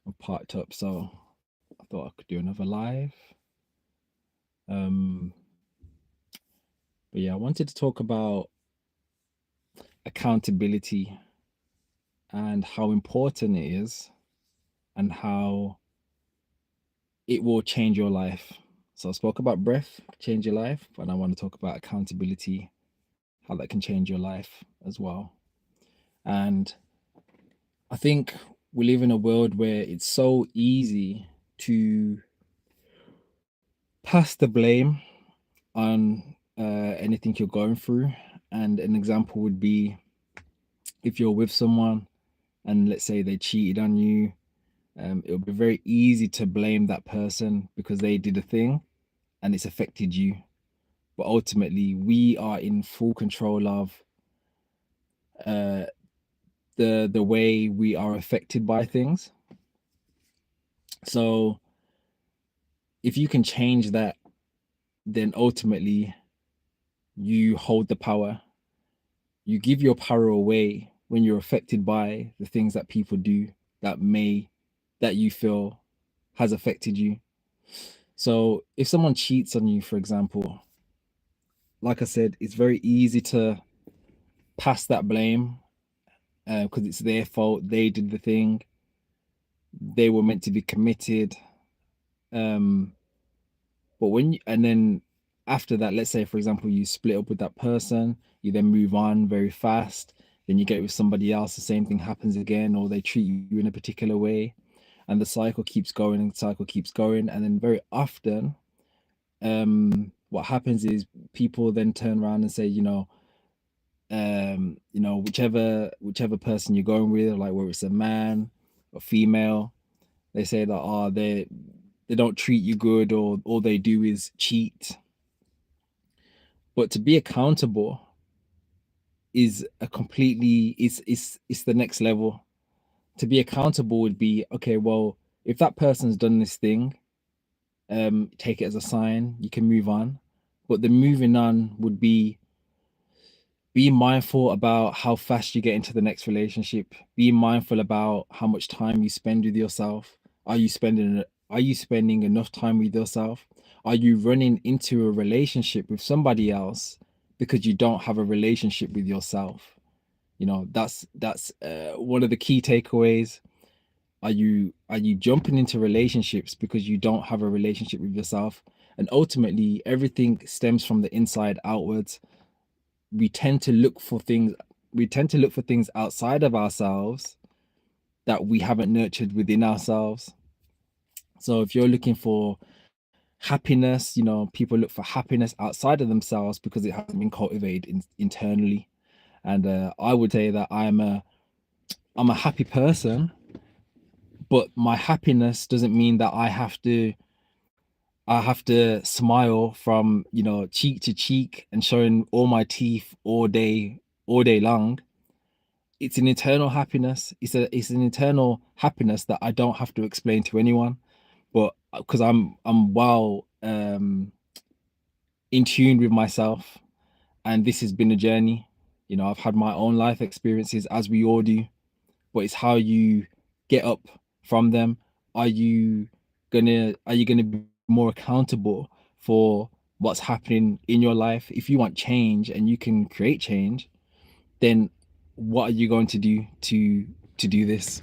I'm parked up, so I thought I could do another live. Um, but yeah, I wanted to talk about accountability and how important it is and how it will change your life. So I spoke about breath, change your life, and I want to talk about accountability, how that can change your life as well. And I think we live in a world where it's so easy to pass the blame on anything you're going through. And an example would be if you're with someone and let's say they cheated on you, it'll be very easy to blame that person because they did a thing and it's affected you. But ultimately, we are in full control of uh, the way we are affected by things. So if you can change that, then ultimately you hold the power. You give your power away when you're affected by the things that people do that may that you feel has affected you. So if someone cheats on you, for example, like I said, it's very easy to pass that blame because it's their fault. They did the thing. They were meant to be committed. Um, but when you, and then after that, let's say for example, you split up with that person, you then move on very fast. Then you get with somebody else, the same thing happens again, or they treat you in a particular way, and the cycle keeps going and the cycle keeps going. And then very often, what happens is people then turn around and say, whichever person you're going with, like whether it's a man or female, they say that they don't treat you good or all they do is cheat. But to be accountable is a completely it's the next level. To be accountable would be okay, well, if that person's done this thing, take it as a sign, you can move on. But the moving on would be mindful about how fast you get into the next relationship. Be mindful about how much time you spend with yourself. Are you spending enough time with yourself? Are you running into a relationship with somebody else because you don't have a relationship with yourself? That's one of the key takeaways. Are you jumping into relationships because you don't have a relationship with yourself? And ultimately, everything stems from the inside outwards. we tend to look for things we tend to look for things outside of ourselves that we haven't nurtured within ourselves. So if you're looking for happiness, people look for happiness outside of themselves because it hasn't been cultivated internally. And I would say that I'm a happy person, but my happiness doesn't mean that I have to smile from cheek to cheek and showing all my teeth all day long. It's an internal happiness. It's an internal happiness that I don't have to explain to anyone. But because I'm well in tune with myself, and this has been a journey. I've had my own life experiences, as we all do. But it's how you get up from them. Are you gonna be more accountable for what's happening in your life? If you want change and you can create change, then what are you going to do to do this?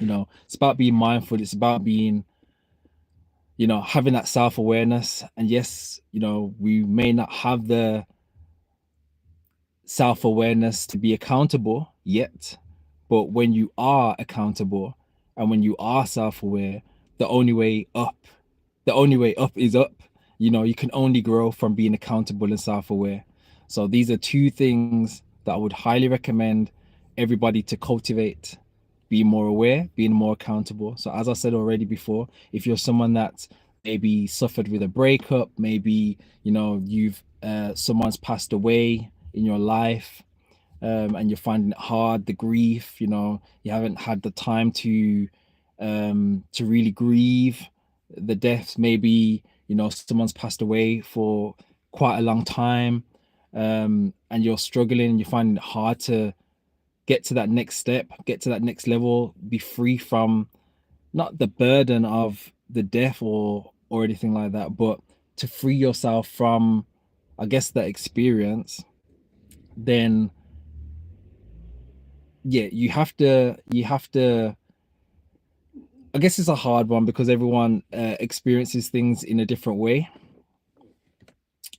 It's about being mindful. It's about being, having that self-awareness. And yes, we may not have the self-awareness to be accountable yet, but when you are accountable and when you are self-aware, the only way up the only way up is up. You can only grow from being accountable and self-aware. So these are two things that I would highly recommend everybody to cultivate: being more aware, being more accountable. So as I said already before, if you're someone that maybe suffered with a breakup, maybe you've someone's passed away in your life, and you're finding it hard, the grief, you haven't had the time to really grieve the deaths. Maybe someone's passed away for quite a long time, and you're struggling, you're finding it hard to get to that next step, get to that next level, be free from not the burden of the death or anything like that, but to free yourself from, I guess, that experience, then yeah, you have to. I guess it's a hard one because everyone experiences things in a different way,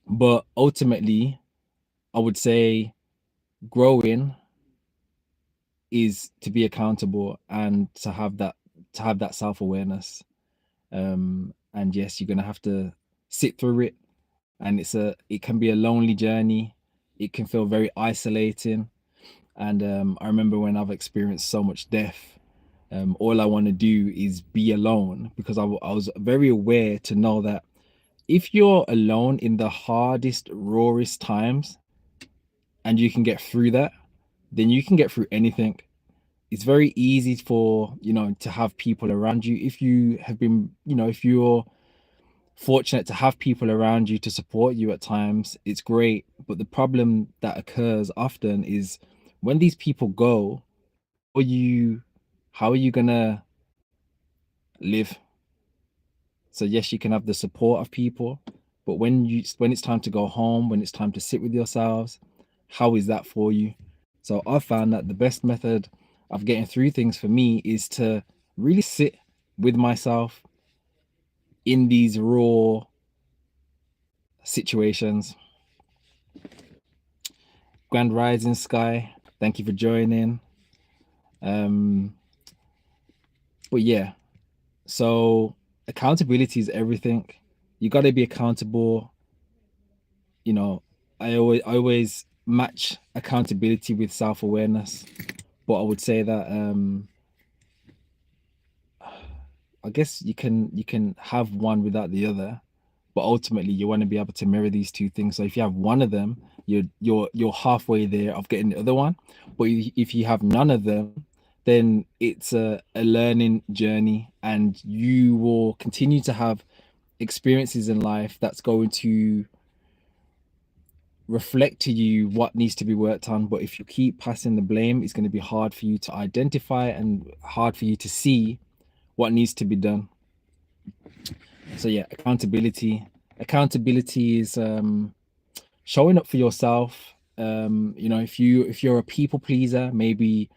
but ultimately, I would say growing is to be accountable and to have that self-awareness. And yes, you're gonna have to sit through it, and it can be a lonely journey. It can feel very isolating. And I remember when I've experienced so much death, all I want to do is be alone, because I was very aware to know that if you're alone in the hardest, rawest times and you can get through that, then you can get through anything. It's very easy for, to have people around you. If you have been, if you're fortunate to have people around you to support you at times, it's great. But the problem that occurs often is when these people go, how are you how are you gonna live? So yes, you can have the support of people, but when it's time to go home, when it's time to sit with yourselves, how is that for you? So I found that the best method of getting through things for me is to really sit with myself in these raw situations. Grand Rising Sky, thank you for joining. Um, but yeah, so accountability is everything. You got to be accountable. You know, I always match accountability with self-awareness, but I would say that I guess you can have one without the other, but ultimately you want to be able to mirror these two things. So if you have one of them, you're halfway there of getting the other one. But if you have none of them, then it's a learning journey, and you will continue to have experiences in life that's going to reflect to you what needs to be worked on. But if you keep passing the blame, it's going to be hard for you to identify and hard for you to see what needs to be done. So yeah, accountability is showing up for yourself. If you're a people pleaser, maybe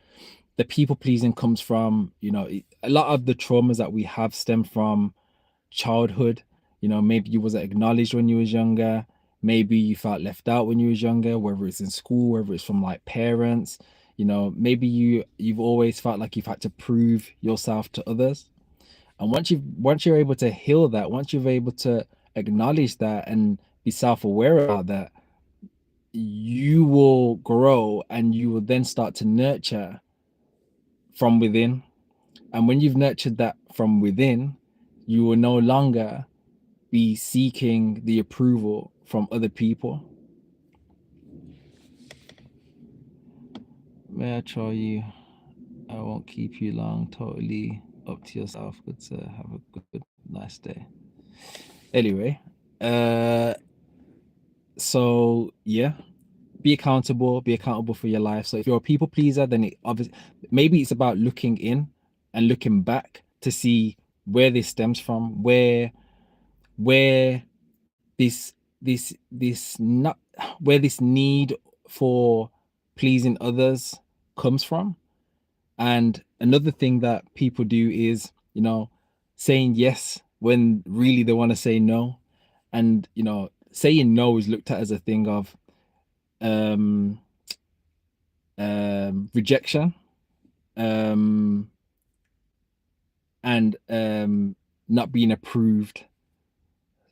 the people pleasing comes from, a lot of the traumas that we have stem from childhood. Maybe you wasn't acknowledged when you was younger. Maybe you felt left out when you was younger, whether it's in school, whether it's from like parents. Maybe you've always felt like you've had to prove yourself to others. And once you're able to heal that, once you're able to acknowledge that and be self-aware about that, you will grow and you will then start to nurture from within. And when you've nurtured that from within, you will no longer be seeking the approval from other people. May I try you? I won't keep you long. Totally up to yourself. Good to have a good, nice day. Anyway, uh, so yeah, be accountable for your life. So if you're a people pleaser, then it obviously maybe it's about looking in and looking back to see where this stems from, where this this not where this need for pleasing others comes from. And another thing that people do is, saying yes when really they want to say no. And saying no is looked at as a thing of um rejection, um and not being approved.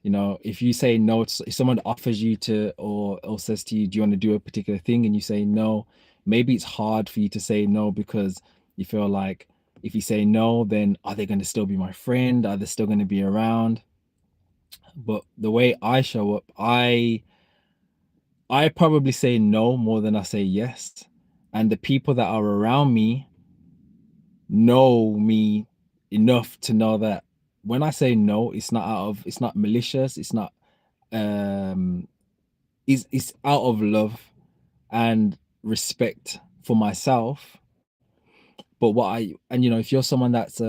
If you say no, if someone offers you to, or says to you, do you want to do a particular thing, and you say no, maybe it's hard for you to say no because you feel like if you say no, then are they going to still be my friend? Are they still going to be around? But the way I show up, I probably say no more than I say yes. And the people that are around me know me enough to know that when I say no, it's not malicious, um it's out of love and respect for myself. But if you're someone that's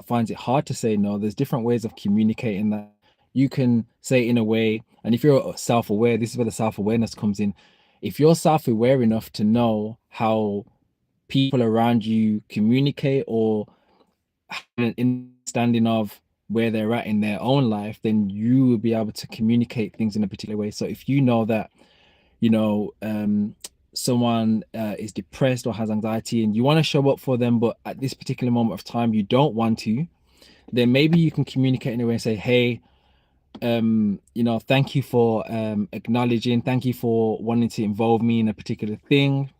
finds it hard to say no, there's different ways of communicating that. You can say it in a way, and if you're self-aware, this is where the self-awareness comes in. If you're self-aware enough to know how people around you communicate or have an understanding of where they're at in their own life, then you will be able to communicate things in a particular way. So if you know that, you know, someone is depressed or has anxiety and you want to show up for them, but at this particular moment of time, you don't want to, then maybe you can communicate in a way and say, hey, thank you for acknowledging, thank you for wanting to involve me in a particular thing.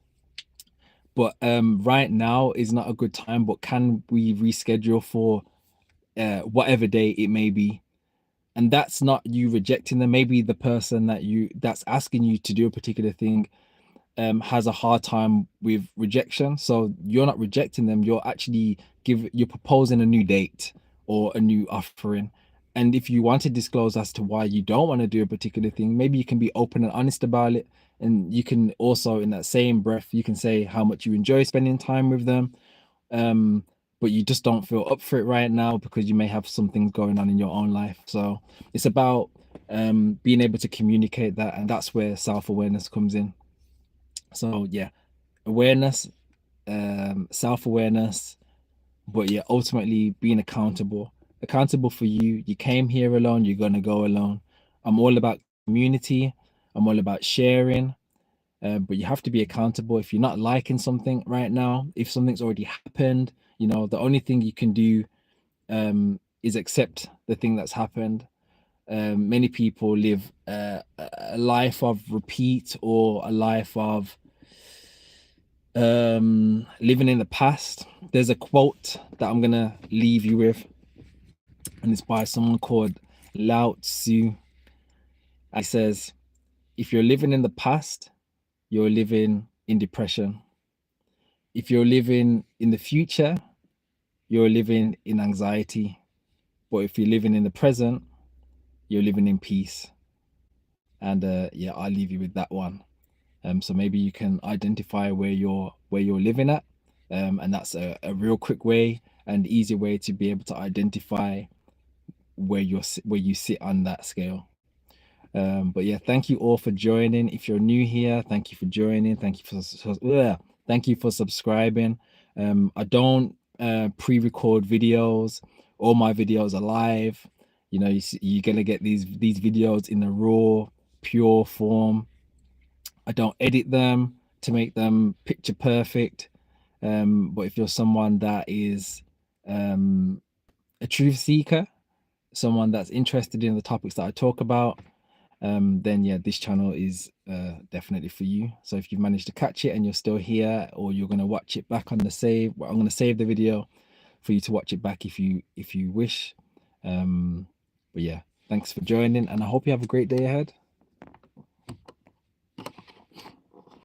But right now is not a good time, but can we reschedule for whatever day it may be? And that's not you rejecting them. Maybe the person that's asking you to do a particular thing has a hard time with rejection. So you're not rejecting them. You're proposing a new date or a new offering. And if you want to disclose as to why you don't want to do a particular thing, maybe you can be open and honest about it. And you can also, in that same breath, you can say how much you enjoy spending time with them. Um, but you just don't feel up for it right now because you may have some things going on in your own life. So it's about being able to communicate that, and that's where self-awareness comes in. So yeah, awareness, self-awareness, but yeah, ultimately being accountable for you. You came here alone, you're gonna go alone. I'm all about community, I'm all about sharing, but you have to be accountable. If you're not liking something right now, if something's already happened, the only thing you can do is accept the thing that's happened. Many people live a life of repeat or a life of living in the past. There's a quote that I'm gonna leave you with, and it's by someone called Lao Tzu. It says, if you're living in the past, you're living in depression. If you're living in the future, you're living in anxiety. But if you're living in the present, you're living in peace. And yeah, I'll leave you with that one. So maybe you can identify where you're living at. And that's a real quick way and easy way to be able to identify where you sit on that scale. But yeah, thank you all for joining. If you're new here, thank you for joining. Thank you for subscribing. I don't pre-record videos. All my videos are live. You're gonna get these videos in a raw, pure form. I don't edit them to make them picture perfect. But if you're someone that is a truth seeker, someone that's interested in the topics that I talk about, then yeah, this channel is definitely for you. So if you've managed to catch it and you're still here, or you're going to watch it back on the save, well, I'm going to save the video for you to watch it back if you wish. But yeah, thanks for joining, and I hope you have a great day ahead.